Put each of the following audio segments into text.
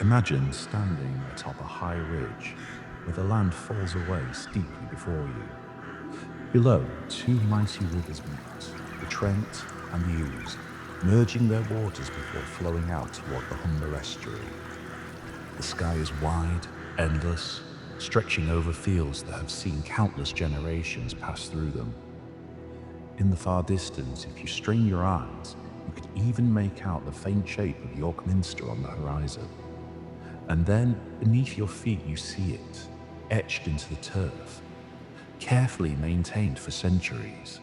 Imagine standing atop a high ridge where the land falls away steeply before you. Below, two mighty rivers meet, the Trent and the Ouse, merging their waters before flowing out toward the Humber estuary. The sky is wide, endless, stretching over fields that have seen countless generations pass through them. In the far distance, if you strain your eyes, you could even make out the faint shape of York Minster on the horizon. And then, beneath your feet, you see it, etched into the turf, carefully maintained for centuries.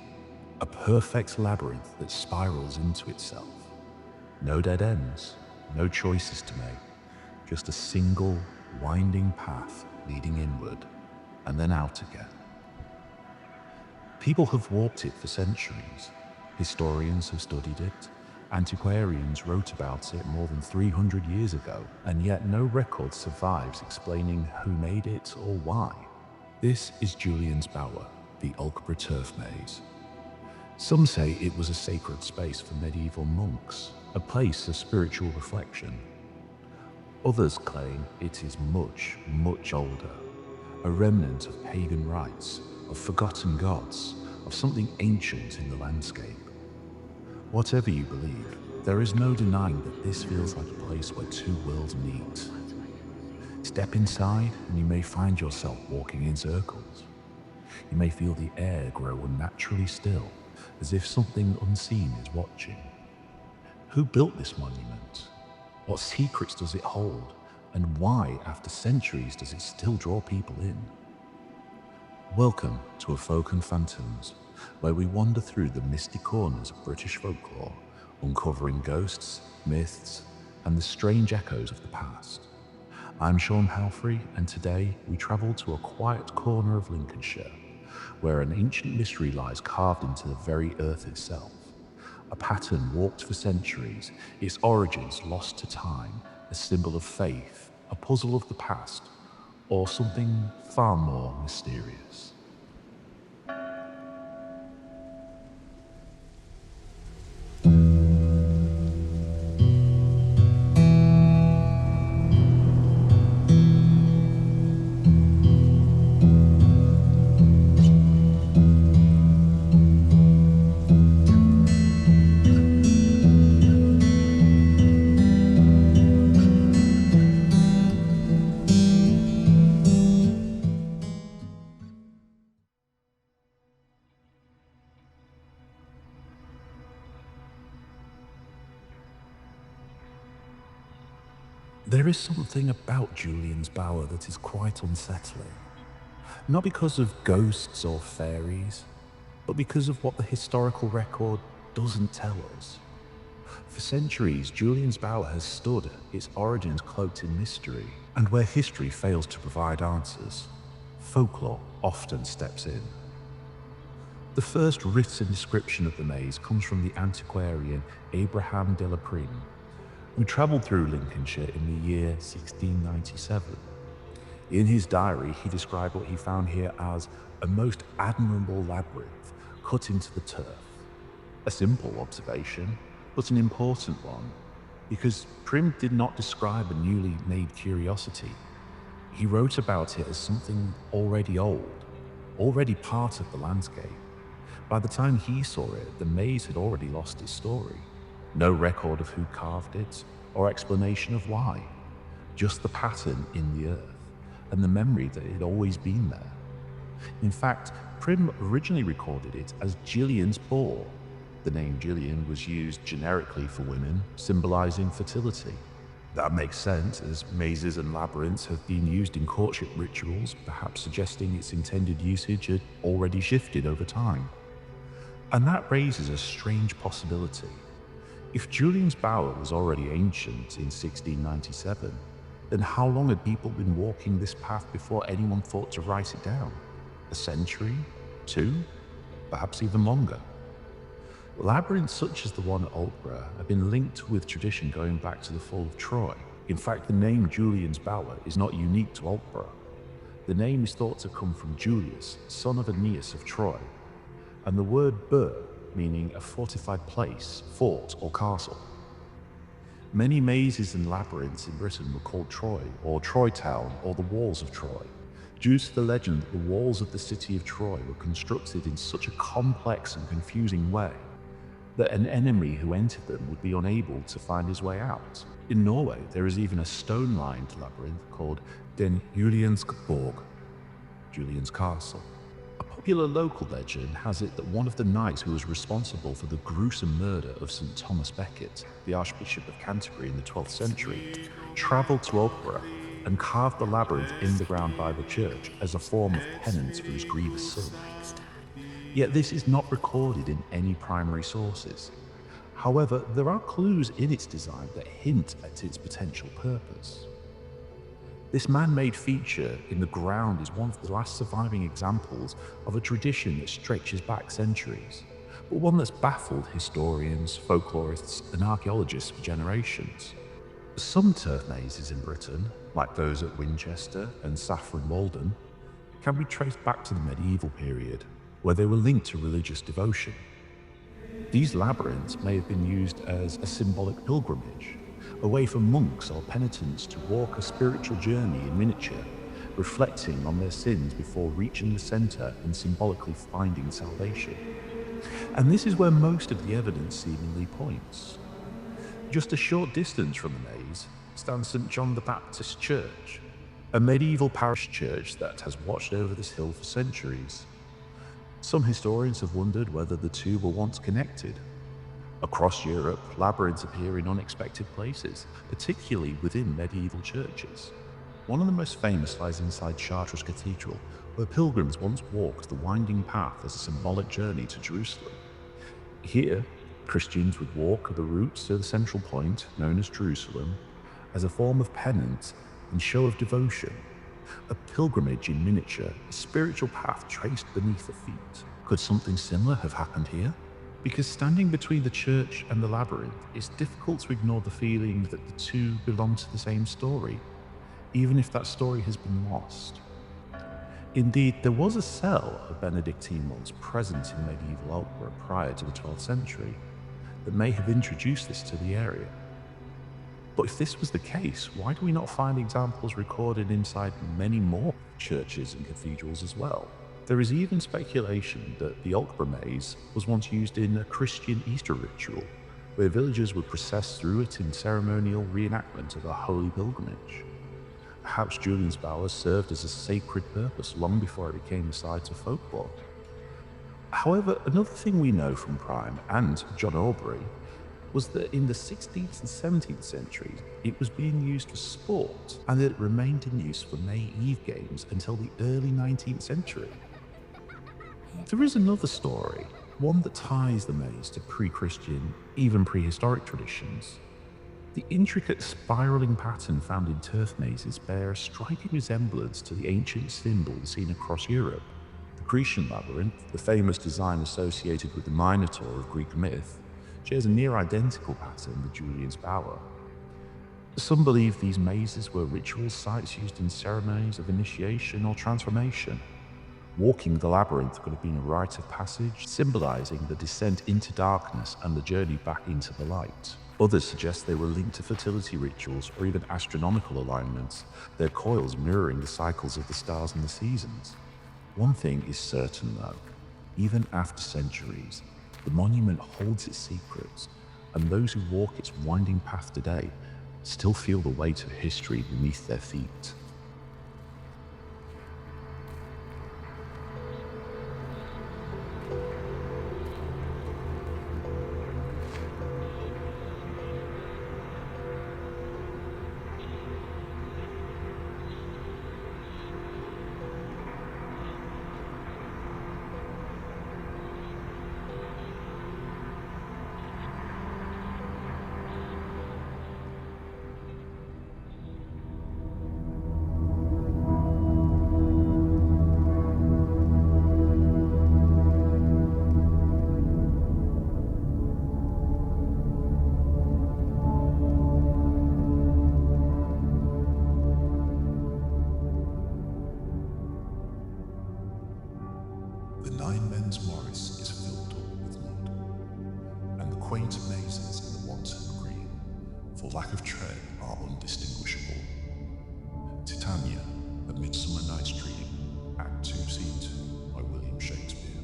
A perfect labyrinth that spirals into itself. No dead ends, no choices to make, just a single, winding path leading inward, and then out again. People have walked it for centuries. Historians have studied it. Antiquarians wrote about it more than 300 years ago, and yet no record survives explaining who made it or why. This is Julian Bower, the Alkborough Turf Maze. Some say it was a sacred space for medieval monks, a place of spiritual reflection. Others claim it is much, much older, a remnant of pagan rites, of forgotten gods, of something ancient in the landscape. Whatever you believe, there is no denying that this feels like a place where two worlds meet. Step inside and you may find yourself walking in circles. You may feel the air grow unnaturally still, as if something unseen is watching. Who built this monument? What secrets does it hold? And why, after centuries, does it still draw people in? Welcome to A Folk and Phantoms, where we wander through the misty corners of British folklore, uncovering ghosts, myths, and the strange echoes of the past. I'm Sean Halfrey, and today we travel to a quiet corner of Lincolnshire, where an ancient mystery lies carved into the very earth itself. A pattern walked for centuries, its origins lost to time, a symbol of faith, a puzzle of the past, or something far more mysterious. There is something about Julian Bower that is quite unsettling. Not because of ghosts or fairies, but because of what the historical record doesn't tell us. For centuries, Julian Bower has stood, its origins cloaked in mystery, and where history fails to provide answers, folklore often steps in. The first written description of the maze comes from the antiquarian Abraham de la Prime, who travelled through Lincolnshire in the year 1697. In his diary, he described what he found here as a most admirable labyrinth cut into the turf. A simple observation, but an important one, because Prim did not describe a newly made curiosity. He wrote about it as something already old, already part of the landscape. By the time he saw it, the maze had already lost its story. No record of who carved it, or explanation of why. Just the pattern in the earth, and the memory that it had always been there. In fact, Prim originally recorded it as Gillian's Boar. The name Gillian was used generically for women, symbolizing fertility. That makes sense, as mazes and labyrinths have been used in courtship rituals, perhaps suggesting its intended usage had already shifted over time. And that raises a strange possibility. If Julian's Bower was already ancient in 1697, then how long had people been walking this path before anyone thought to write it down? A century? 2? Perhaps even longer? Labyrinths such as the one at Alkborough have been linked with tradition going back to the fall of Troy. In fact, the name Julian's Bower is not unique to Alkborough. The name is thought to come from Julius, son of Aeneas of Troy, and the word burh, meaning a fortified place, fort, or castle. Many mazes and labyrinths in Britain were called Troy, or Troy Town, or the Walls of Troy, due to the legend that the walls of the city of Troy were constructed in such a complex and confusing way that an enemy who entered them would be unable to find his way out. In Norway, there is even a stone-lined labyrinth called Den Julianske Borg, Julian's Castle. A popular local legend has it that one of the knights who was responsible for the gruesome murder of St. Thomas Becket, the Archbishop of Canterbury in the 12th century, travelled to Alkborough and carved the labyrinth in the ground by the church as a form of penance for his grievous sin. Yet this is not recorded in any primary sources. However, there are clues in its design that hint at its potential purpose. This man-made feature in the ground is one of the last surviving examples of a tradition that stretches back centuries, but one that's baffled historians, folklorists, and archaeologists for generations. Some turf mazes in Britain, like those at Winchester and Saffron Walden, can be traced back to the medieval period, where they were linked to religious devotion. These labyrinths may have been used as a symbolic pilgrimage, a way for monks or penitents to walk a spiritual journey in miniature, reflecting on their sins before reaching the centre and symbolically finding salvation. And this is where most of the evidence seemingly points. Just a short distance from the maze stands St. John the Baptist Church, a medieval parish church that has watched over this hill for centuries. Some historians have wondered whether the two were once connected. Across Europe, labyrinths appear in unexpected places, particularly within medieval churches. One of the most famous lies inside Chartres Cathedral, where pilgrims once walked the winding path as a symbolic journey to Jerusalem. Here, Christians would walk the routes to the central point, known as Jerusalem, as a form of penance and show of devotion. A pilgrimage in miniature, a spiritual path traced beneath the feet. Could something similar have happened here? Because standing between the church and the labyrinth, it's difficult to ignore the feeling that the two belong to the same story, even if that story has been lost. Indeed, there was a cell of Benedictine monks present in medieval Alkborough prior to the 12th century that may have introduced this to the area. But if this was the case, why do we not find examples recorded inside many more churches and cathedrals as well? There is even speculation that the Alkborough Maze was once used in a Christian Easter ritual, where villagers would process through it in ceremonial reenactment of a holy pilgrimage. Perhaps Julian Bower served as a sacred purpose long before it became a site of folklore. However, another thing we know from Prime and John Aubrey was that in the 16th and 17th centuries, it was being used for sport, and that it remained in use for May Eve games until the early 19th century. There is another story, one that ties the maze to pre-Christian, even prehistoric traditions. The intricate spiraling pattern found in turf mazes bear a striking resemblance to the ancient symbols seen across Europe. The Grecian labyrinth, the famous design associated with the Minotaur of Greek myth, shares a near-identical pattern with Julian's Bower. Some believe these mazes were ritual sites used in ceremonies of initiation or transformation. Walking the labyrinth could have been a rite of passage, symbolizing the descent into darkness and the journey back into the light. Others suggest they were linked to fertility rituals or even astronomical alignments, their coils mirroring the cycles of the stars and the seasons. One thing is certain though, even after centuries, the monument holds its secrets, and those who walk its winding path today still feel the weight of history beneath their feet. The Nine Men's Morris is filled up with mud, and the quaint mazes in the Wanton Green for lack of tread are undistinguishable. Titania, A Midsummer Night's Dream, Act 2, Scene 2 by William Shakespeare.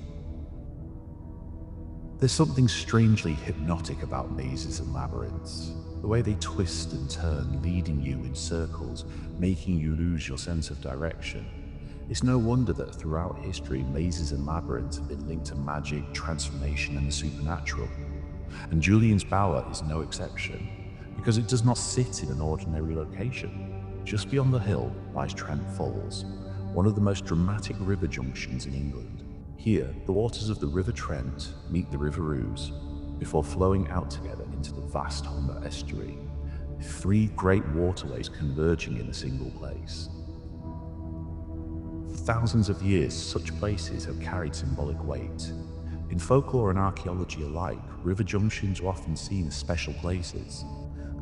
There's something strangely hypnotic about mazes and labyrinths. The way they twist and turn, leading you in circles, making you lose your sense of direction. It's no wonder that throughout history, mazes and labyrinths have been linked to magic, transformation, and the supernatural. And Julian's Bower is no exception, because it does not sit in an ordinary location. Just beyond the hill lies Trent Falls, one of the most dramatic river junctions in England. Here, the waters of the River Trent meet the River Ouse before flowing out together into the vast Humber estuary, three great waterways converging in a single place. For thousands of years, such places have carried symbolic weight. In folklore and archaeology alike, river junctions are often seen as special places.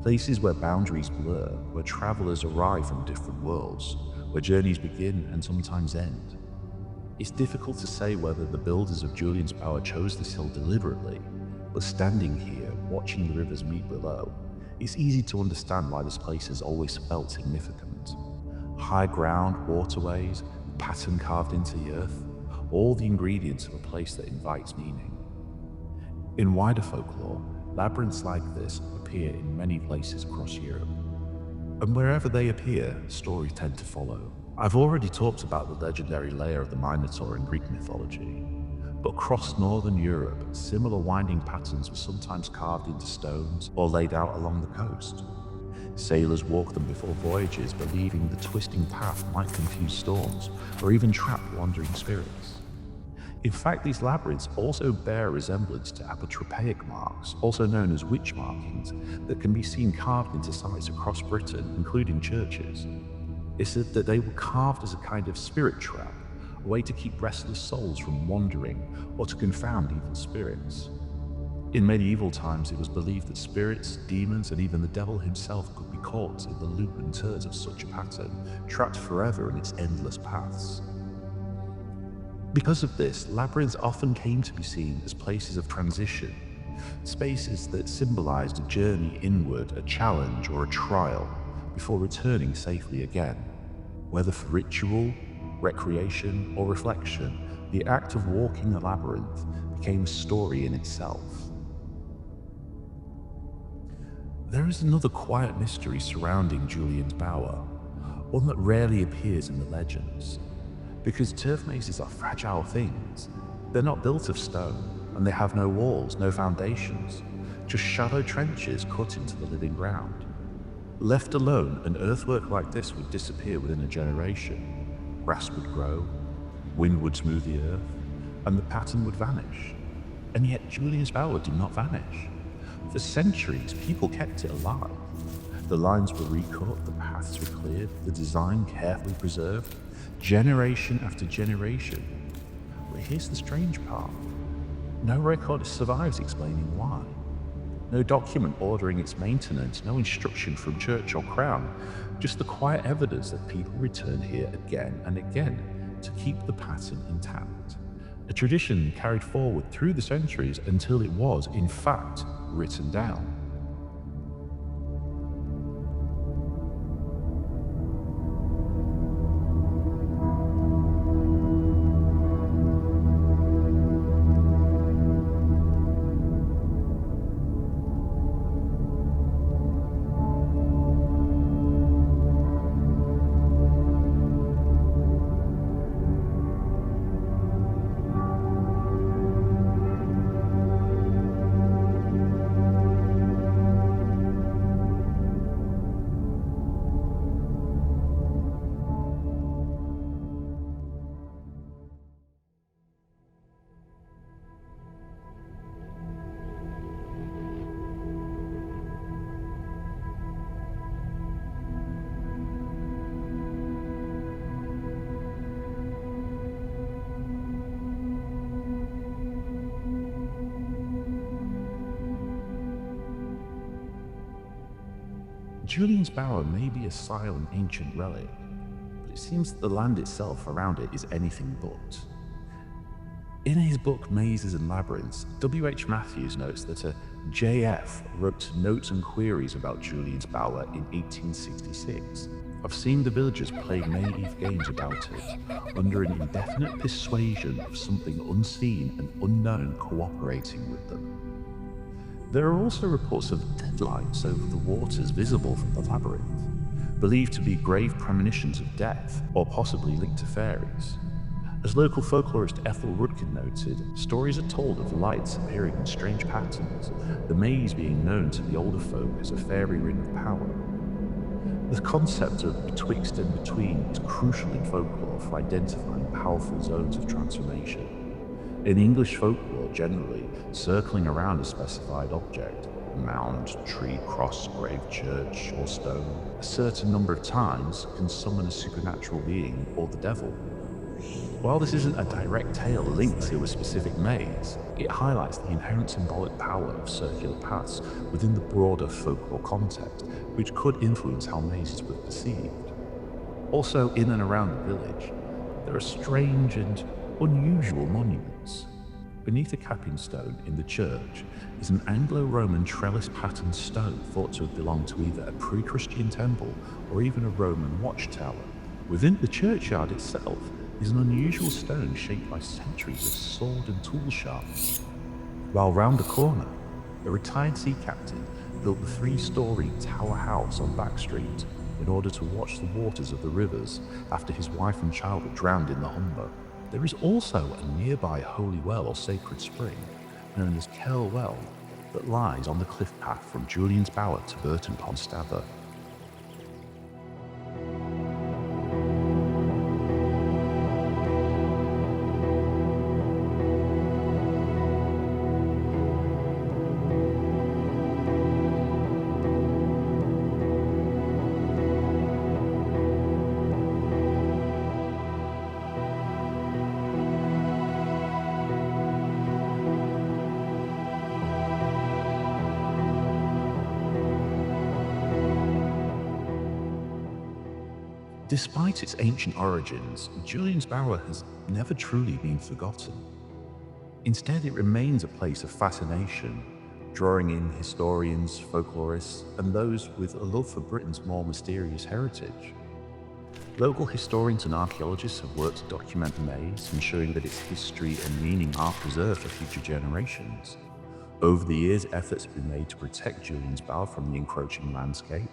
Places where boundaries blur, where travelers arrive from different worlds, where journeys begin and sometimes end. It's difficult to say whether the builders of Julian's Bower chose this hill deliberately, but standing here, watching the rivers meet below, it's easy to understand why this place has always felt significant. High ground, waterways, pattern carved into the earth, all the ingredients of a place that invites meaning. In wider folklore, labyrinths like this appear in many places across Europe. And wherever they appear, stories tend to follow. I've already talked about the legendary lair of the Minotaur in Greek mythology, but across northern Europe, similar winding patterns were sometimes carved into stones or laid out along the coast. Sailors walked them before voyages, believing the twisting path might confuse storms or even trap wandering spirits. In fact, these labyrinths also bear a resemblance to apotropaic marks, also known as witch markings, that can be seen carved into sites across Britain, including churches. It's said that they were carved as a kind of spirit trap, a way to keep restless souls from wandering or to confound evil spirits. In medieval times, it was believed that spirits, demons, and even the devil himself could be caught in the loop and turns of such a pattern, trapped forever in its endless paths. Because of this, labyrinths often came to be seen as places of transition, spaces that symbolized a journey inward, a challenge, or a trial, before returning safely again. Whether for ritual, recreation, or reflection, the act of walking a labyrinth became a story in itself. There is another quiet mystery surrounding Julian's Bower, one that rarely appears in the legends. Because turf mazes are fragile things, they're not built of stone, and they have no walls, no foundations, just shallow trenches cut into the living ground. Left alone, an earthwork like this would disappear within a generation. Grass would grow, wind would smooth the earth, and the pattern would vanish. And yet Julian's Bower did not vanish. For centuries, people kept it alive. The lines were recut, the paths were cleared, the design carefully preserved, generation after generation. But here's the strange part. No record survives explaining why. No document ordering its maintenance, no instruction from church or crown, just the quiet evidence that people return here again and again to keep the pattern intact. A tradition carried forward through the centuries until it was, in fact, written down. Julian's Bower may be a silent ancient relic, but it seems that the land itself around it is anything but. In his book Mazes and Labyrinths, W.H. Matthews notes that a J.F. wrote notes and queries about Julian Bower in 1866. I've seen the villagers play May-Eve games about it, under an indefinite persuasion of something unseen and unknown cooperating with them. There are also reports of deadlights over the waters visible from the labyrinth, believed to be grave premonitions of death, or possibly linked to fairies. As local folklorist Ethel Rudkin noted, stories are told of lights appearing in strange patterns, the maze being known to the older folk as a fairy ring of power. The concept of betwixt and between is crucial in folklore for identifying powerful zones of transformation. In English folklore, generally, circling around a specified object, mound, tree, cross, grave, church, or stone, a certain number of times can summon a supernatural being or the devil. While this isn't a direct tale linked to a specific maze, it highlights the inherent symbolic power of circular paths within the broader folklore context, which could influence how mazes were perceived. Also, in and around the village, there are strange and unusual monuments. Beneath a capping stone in the church is an Anglo-Roman trellis-patterned stone thought to have belonged to either a pre-Christian temple or even a Roman watchtower. Within the churchyard itself is an unusual stone shaped by centuries of sword and tool sharpness. While round the corner, a retired sea captain built the 3-story tower house on Back Street in order to watch the waters of the rivers after his wife and child were drowned in the Humber. There is also a nearby holy well or sacred spring, known as Curl Well, that lies on the cliff path from Julian's Bower to Burton Pond Stather. Despite its ancient origins, Julian's Bower has never truly been forgotten. Instead, it remains a place of fascination, drawing in historians, folklorists, and those with a love for Britain's more mysterious heritage. Local historians and archaeologists have worked to document the maze, ensuring that its history and meaning are preserved for future generations. Over the years, efforts have been made to protect Julian's Bower from the encroaching landscape.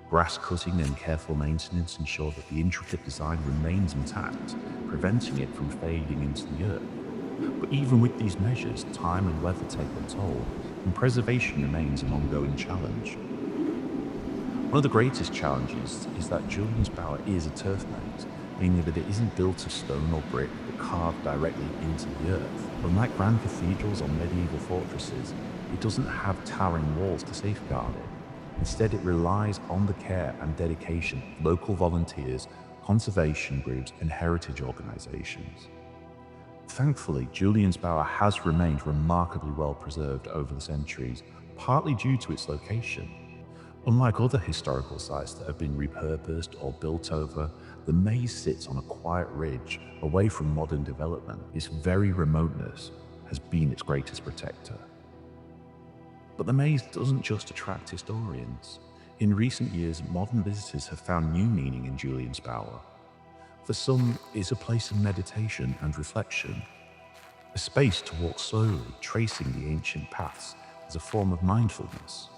Grass cutting and careful maintenance ensure that the intricate design remains intact, preventing it from fading into the earth. But even with these measures, time and weather take their toll, and preservation remains an ongoing challenge. One of the greatest challenges is that Julian's Bower is a turf maze, meaning that it isn't built of stone or brick but carved directly into the earth. Unlike grand cathedrals or medieval fortresses, it doesn't have towering walls to safeguard it. Instead, it relies on the care and dedication of local volunteers, conservation groups, and heritage organisations. Thankfully, Julian's Bower has remained remarkably well preserved over the centuries, partly due to its location. Unlike other historical sites that have been repurposed or built over, the maze sits on a quiet ridge away from modern development. Its very remoteness has been its greatest protector. But the maze doesn't just attract historians. In recent years, modern visitors have found new meaning in Julian's Bower. For some, it's a place of meditation and reflection, a space to walk slowly, tracing the ancient paths as a form of mindfulness.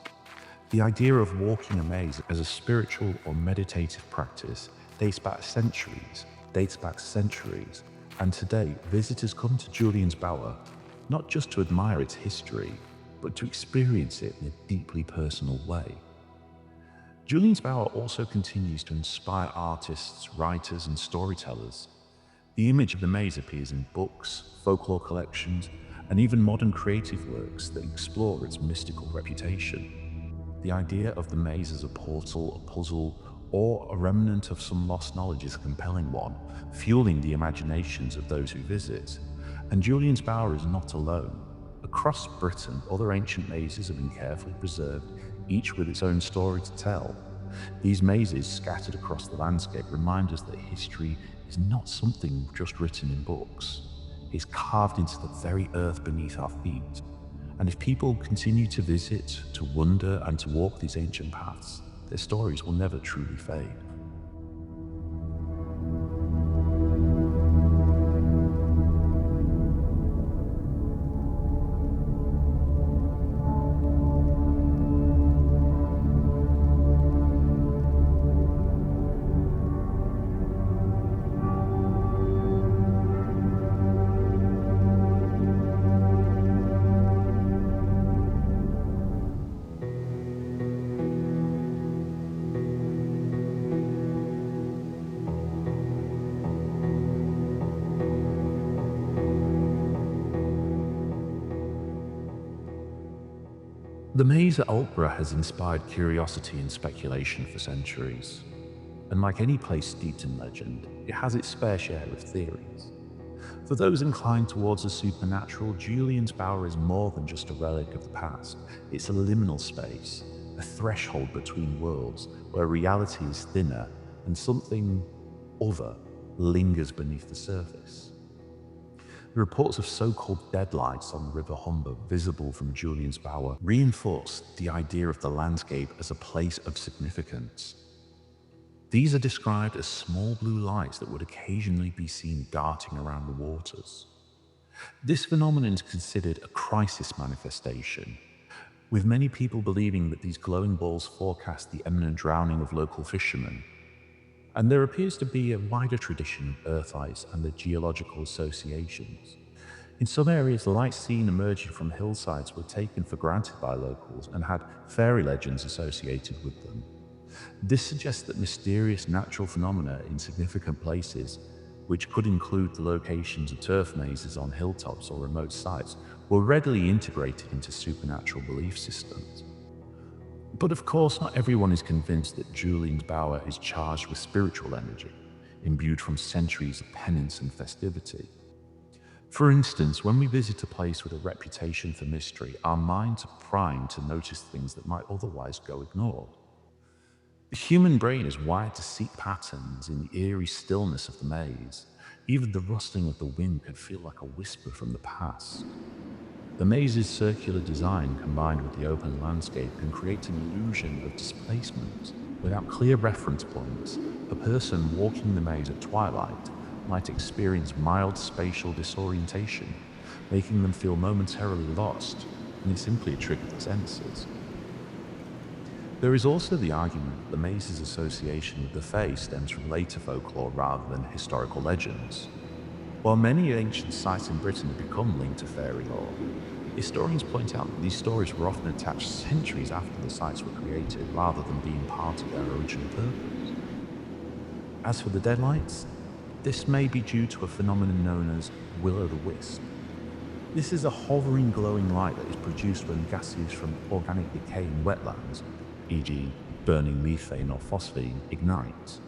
The idea of walking a maze as a spiritual or meditative practice dates back centuries, and today visitors come to Julian's Bower not just to admire its history, but to experience it in a deeply personal way. Julian's Bower also continues to inspire artists, writers, and storytellers. The image of the maze appears in books, folklore collections, and even modern creative works that explore its mystical reputation. The idea of the maze as a portal, a puzzle, or a remnant of some lost knowledge is a compelling one, fueling the imaginations of those who visit. And Julian's Bower is not alone. Across Britain, other ancient mazes have been carefully preserved, each with its own story to tell. These mazes, scattered across the landscape, remind us that history is not something just written in books. is carved into the very earth beneath our feet. And if people continue to visit, to wonder, and to walk these ancient paths, their stories will never truly fade. The maze at Alkborough has inspired curiosity and speculation for centuries, and like any place steeped in legend, it has its fair share of theories. For those inclined towards the supernatural, Julian's Bower is more than just a relic of the past. It's a liminal space, a threshold between worlds where reality is thinner and something other lingers beneath the surface. The reports of so-called deadlights on the River Humber visible from Julian's Bower reinforce the idea of the landscape as a place of significance. These are described as small blue lights that would occasionally be seen darting around the waters. This phenomenon is considered a crisis manifestation, with many people believing that these glowing balls forecast the imminent drowning of local fishermen. And there appears to be a wider tradition of earthites and their geological associations. In some areas, the lights seen emerging from hillsides were taken for granted by locals and had fairy legends associated with them. This suggests that mysterious natural phenomena in significant places, which could include the locations of turf mazes on hilltops or remote sites, were readily integrated into supernatural belief systems. But of course, not everyone is convinced that Julian's Bower is charged with spiritual energy, imbued from centuries of penance and festivity. For instance, when we visit a place with a reputation for mystery, our minds are primed to notice things that might otherwise go ignored. The human brain is wired to seek patterns in the eerie stillness of the maze. Even the rustling of the wind could feel like a whisper from the past. The maze's circular design combined with the open landscape can create an illusion of displacement. Without clear reference points, a person walking the maze at twilight might experience mild spatial disorientation, making them feel momentarily lost, and it's simply a trick of the senses. There is also the argument that the maze's association with the Fae stems from later folklore rather than historical legends. While many ancient sites in Britain have become linked to fairy lore, historians point out that these stories were often attached centuries after the sites were created rather than being part of their original purpose. As for the deadlights, this may be due to a phenomenon known as will-o'-the-wisp. This is a hovering glowing light that is produced when gases from organic decay in wetlands, e.g. burning methane or phosphine, ignite.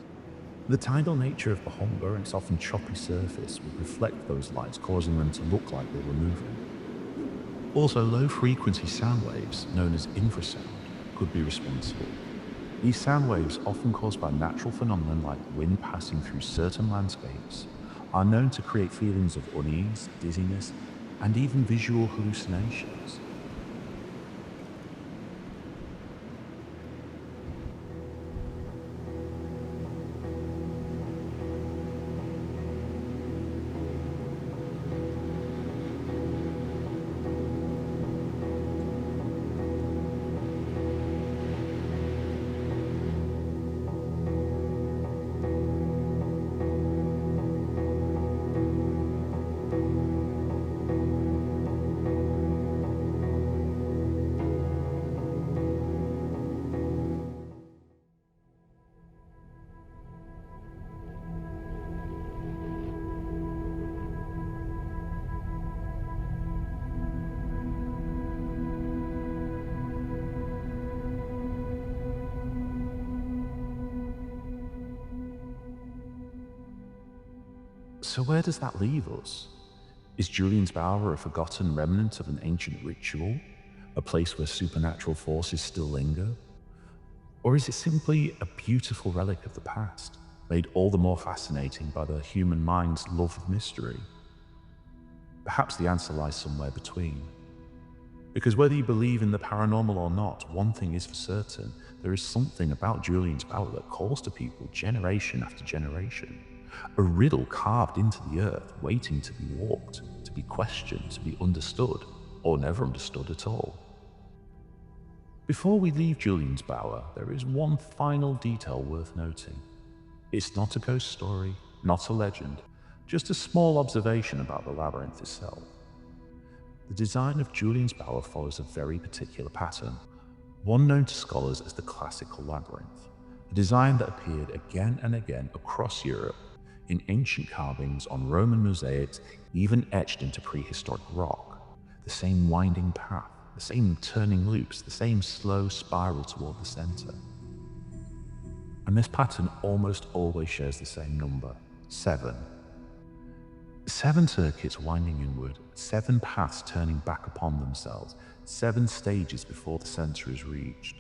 The tidal nature of the Humber and its often choppy surface would reflect those lights, causing them to look like they were moving. Also, low-frequency sound waves, known as infrasound, could be responsible. These sound waves, often caused by natural phenomena like wind passing through certain landscapes, are known to create feelings of unease, dizziness, and even visual hallucinations. So where does that leave us? Is Julian's Bower a forgotten remnant of an ancient ritual? A place where supernatural forces still linger? Or is it simply a beautiful relic of the past, made all the more fascinating by the human mind's love of mystery? Perhaps the answer lies somewhere between. Because whether you believe in the paranormal or not, one thing is for certain: there is something about Julian's Bower that calls to people generation after generation. A riddle carved into the earth, waiting to be walked, to be questioned, to be understood, or never understood at all. Before we leave Julian's Bower, there is one final detail worth noting. It's not a ghost story, not a legend, just a small observation about the labyrinth itself. The design of Julian's Bower follows a very particular pattern, one known to scholars as the classical labyrinth, a design that appeared again and again across Europe in ancient carvings on Roman mosaics, even etched into prehistoric rock. The same winding path, the same turning loops, the same slow spiral toward the center. And this pattern almost always shares the same number: 7. 7 circuits winding inward, 7 paths turning back upon themselves, 7 stages before the center is reached.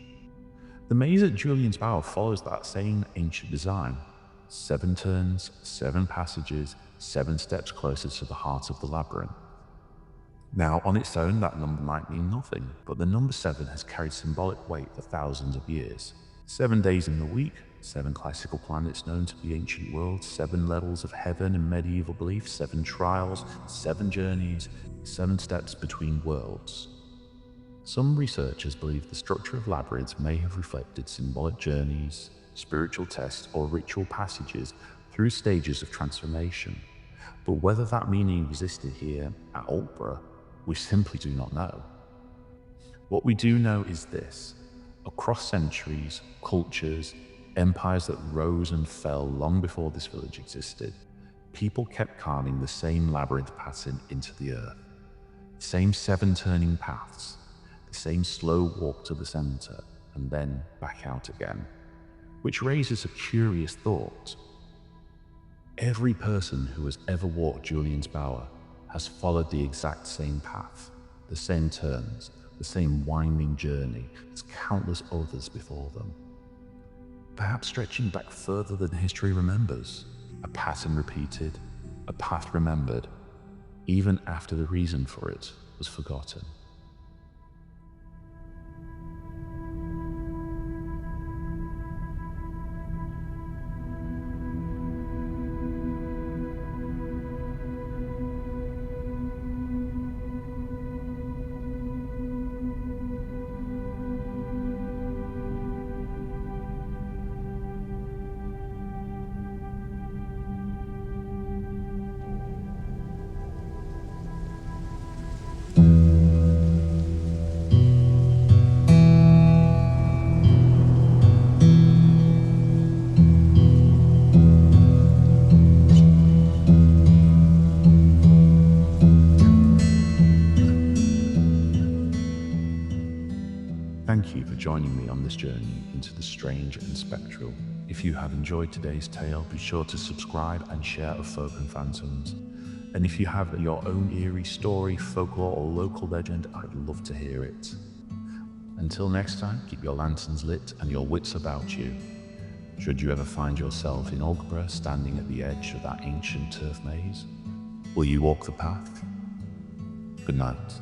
The maze at Julian's Bower follows that same ancient design: 7 turns, 7 passages, 7 steps closer to the heart of the labyrinth. Now, on its own, that number might mean nothing, but the number 7 has carried symbolic weight for thousands of years. 7 days in the week, 7 classical planets known to be ancient worlds, 7 levels of heaven in medieval belief, 7 trials, 7 journeys, 7 steps between worlds. Some researchers believe the structure of labyrinths may have reflected symbolic journeys, spiritual tests, or ritual passages through stages of transformation. But whether that meaning existed here at Alkborough, we simply do not know. What we do know is this: across centuries, cultures, empires that rose and fell long before this village existed, people kept carving the same labyrinth pattern into the earth. The same 7 turning paths, the same slow walk to the center, and then back out again. Which raises a curious thought. Every person who has ever walked Julian's Bower has followed the exact same path, the same turns, the same winding journey as countless others before them. Perhaps stretching back further than history remembers, a pattern repeated, a path remembered, even after the reason for it was forgotten. Thank you for joining me on this journey into the strange and spectral. If you have enjoyed today's tale, be sure to subscribe and share of Folk and Phantoms. And if you have your own eerie story, folklore, or local legend, I'd love to hear it. Until next time, keep your lanterns lit and your wits about you. Should you ever find yourself in Alkborough standing at the edge of that ancient turf maze, will you walk the path? Good night.